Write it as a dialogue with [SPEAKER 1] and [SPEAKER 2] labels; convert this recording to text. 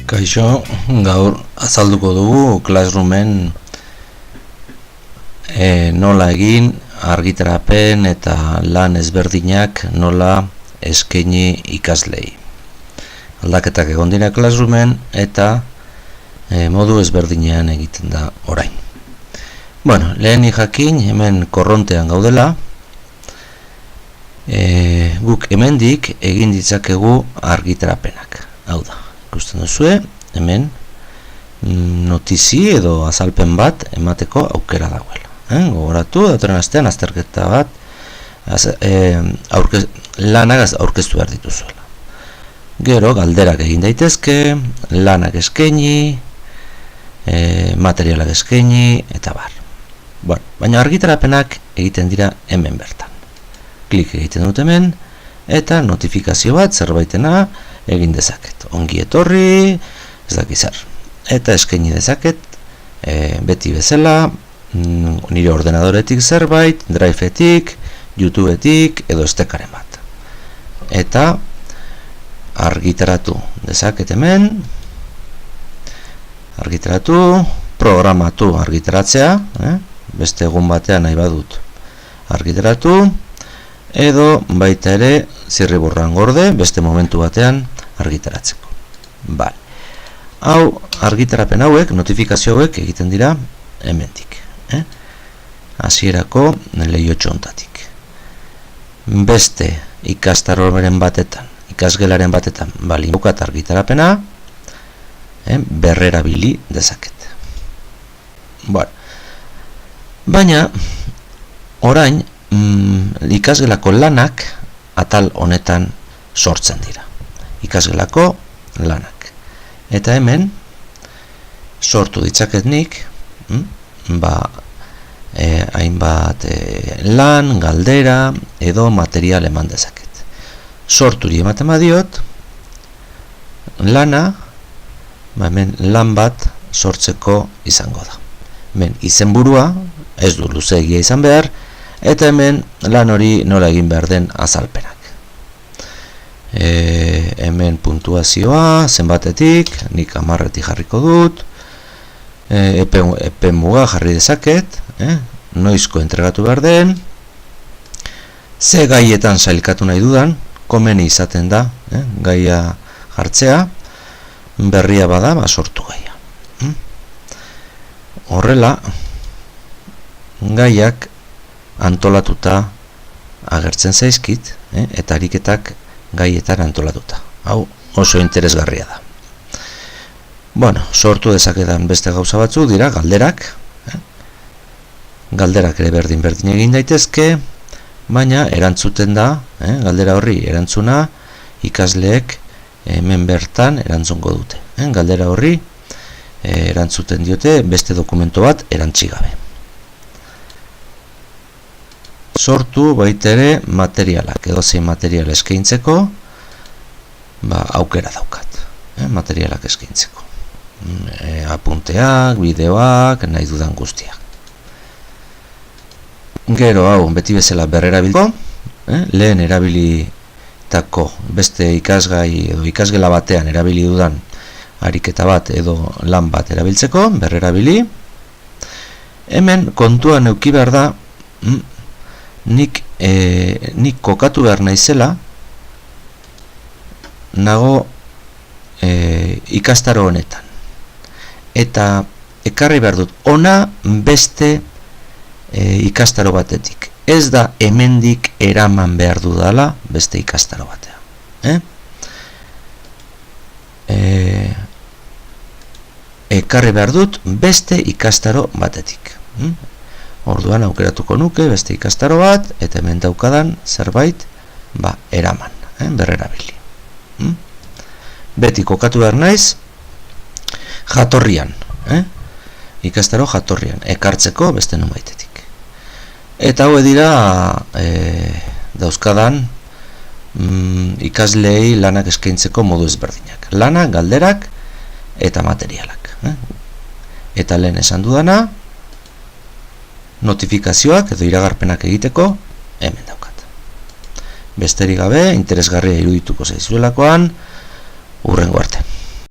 [SPEAKER 1] Kaixo, gaur azalduko dugu Classroomen nola egin argitarapen eta lan ezberdinak nola eskaini ikaslei. Aldaketak egon dira Classroomen eta modu ezberdinean egiten da orain. Bueno, lehenik jakin hemen korrontean gaudela, guk hemendik egin ditzakegu argitarapenak. Hau da, ikusten duzue, hemen notizi edo azalpen bat emateko aukera dagoela. Gogoratu, datorren astean azterketa bat lanak aurkeztu behar dituzuela. Gero, galderak egin daitezke, lanak eskaini, materialak eskaini, eta bar. Bueno, baina argitarapenak egiten dira hemen bertan. Klik egiten dut hemen, eta notifikazio bat zerbaitena egin dezaket. Ongi etorri, ez dakizar. Eta eskaini dezaket, beti bezala, nire ordenadoretik zerbait, driveetik, youtubeetik, edo estekaren bat. Eta argitaratu dezaket hemen, argitaratu, programatu argitaratzea, beste egun batean nahi badut argitaratu, edo baita ere zirriborroan gorde, beste momentu batean argitaratzeko. Bale. Hau, argitarapen hauek, notifikazio hauek egiten dira hemendik. Hasierako lehiotxo hontatik. Beste ikastaroren batetan, ikasgelaren batetan, bali bukat argitarapena, berrerabili dezaket. Bueno. Baina, orain, ikasgelako lanak atal honetan sortzen dira. Ikasgelako lanak. Eta hemen, sortu ditzaket nik, hainbat lan, galdera, edo material eman dezaket. Sorturi ematen badiot, lana, hemen lan bat sortzeko izango da. Hemen izenburua, ez du luzeegia izan behar, eta hemen lan hori nola egin behar den azalpenak. Hemen puntuazioa, zenbatetik, nik 10etik jarriko dut, epe muga jarri dezaket, noizko entregatu behar den, ze gaietan sailkatu nahi dudan, komeni izaten da, gaia jartzea, berria bada, sortu gaia. Horrela, gaiak antolatuta agertzen zaizkit, eta ariketak gaietan antolatuta. Hau oso interesgarria da. Bueno, sortu dezakedan beste gauza batzu dira galderak. Galderak ere berdin egin daitezke, baina erantzuten da, galdera horri erantzuna ikasleek hemen bertan erantzungo dute. Galdera horri erantzuten diote beste dokumento bat erantzi gabe. Sortu baita ere materialak, edozein material eskaintzeko, aukera daukat, materialak eskaintzeko. Apunteak, bideoak, nahi dudan guztiak. Gero hau, beti bezala berrerabilko, lehen erabilitako beste ikasgai edo ikasgela batean erabili dudan ariketa bat edo lan bat erabiltzeko, berrerabili. Hemen kontuan eduki behar da, nik kokatu behar naizela, nago ikastaro honetan. Eta ekarri behar dut, ona beste ikastaro batetik. Ez da hemendik eraman behar dudala beste ikastaro batean. Ekarri behar dut beste ikastaro batetik. Orduan aukeratuko nuke beste ikastaro bat, eta hemen daukadan zerbait eraman, berrerabili. Beti kokatu behar naiz jatorrian, ikastaro jatorrian, ekartzeko beste nonbaitetik. Eta hau dira dauzkadan ikaslei lanak eskaintzeko modu ezberdinak. Lanak, galderak eta materialak. Eta lehen esan dudana, notifikazioak edo iragarpenak egiteko hemen daukat. Besterik gabe, interesgarria irudituko zaizuelakoan, hurrengo arte.